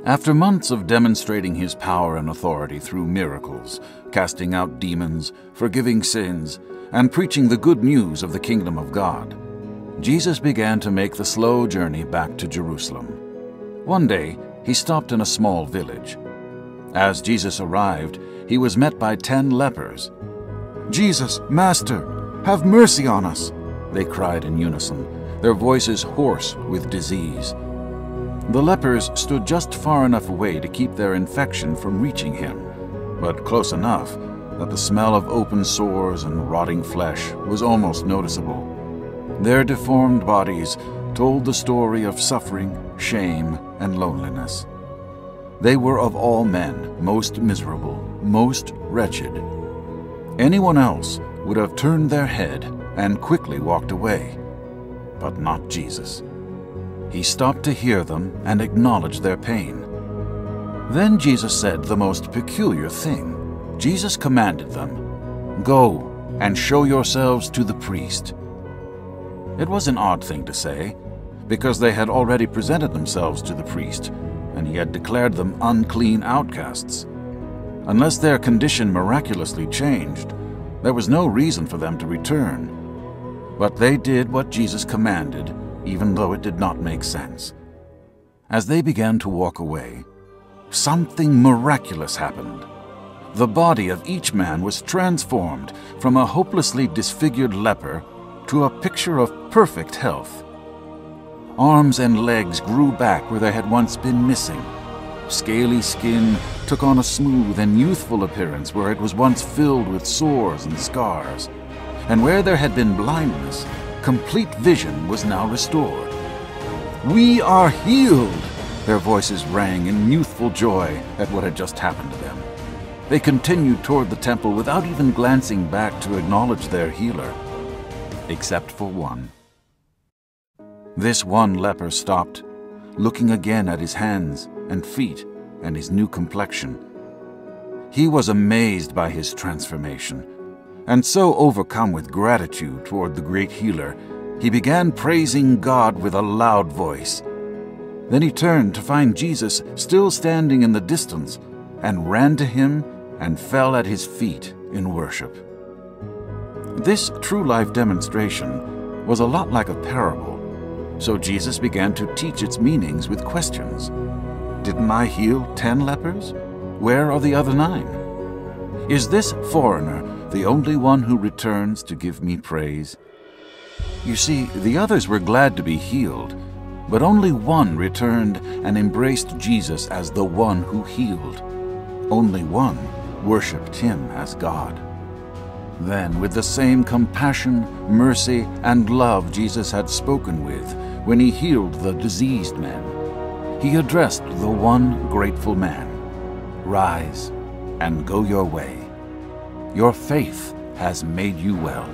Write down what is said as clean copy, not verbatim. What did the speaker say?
After months of demonstrating his power and authority through miracles, casting out demons, forgiving sins, and preaching the good news of the kingdom of God, Jesus began to make the slow journey back to Jerusalem. One day, he stopped in a small village. As Jesus arrived, he was met by 10 lepers. "Jesus, Master, have mercy on us!" they cried in unison, their voices hoarse with disease. The lepers stood just far enough away to keep their infection from reaching him, but close enough that the smell of open sores and rotting flesh was almost noticeable. Their deformed bodies told the story of suffering, shame, and loneliness. They were of all men most miserable, most wretched. Anyone else would have turned their head and quickly walked away, but not Jesus. He stopped to hear them and acknowledge their pain. Then Jesus said the most peculiar thing. Jesus commanded them, "Go and show yourselves to the priest." It was an odd thing to say, because they had already presented themselves to the priest, and he had declared them unclean outcasts. Unless their condition miraculously changed, there was no reason for them to return. But they did what Jesus commanded, even though it did not make sense. As they began to walk away, something miraculous happened. The body of each man was transformed from a hopelessly disfigured leper to a picture of perfect health. Arms and legs grew back where they had once been missing. Scaly skin took on a smooth and youthful appearance where it was once filled with sores and scars. And where there had been blindness, complete vision was now restored. "We are healed!" Their voices rang in youthful joy at what had just happened to them. They continued toward the temple without even glancing back to acknowledge their healer, except for one. This one leper stopped, looking again at his hands and feet and his new complexion. He was amazed by his transformation, and so overcome with gratitude toward the great healer, he began praising God with a loud voice. Then he turned to find Jesus still standing in the distance and ran to him and fell at his feet in worship. This true-life demonstration was a lot like a parable, so Jesus began to teach its meanings with questions. Didn't I heal 10 lepers? Where are the other 9? Is this foreigner the only one who returns to give me praise? You see, the others were glad to be healed, but only one returned and embraced Jesus as the one who healed. Only one worshipped him as God. Then, with the same compassion, mercy, and love Jesus had spoken with when he healed the diseased men, he addressed the one grateful man, "Rise and go your way. Your faith has made you well."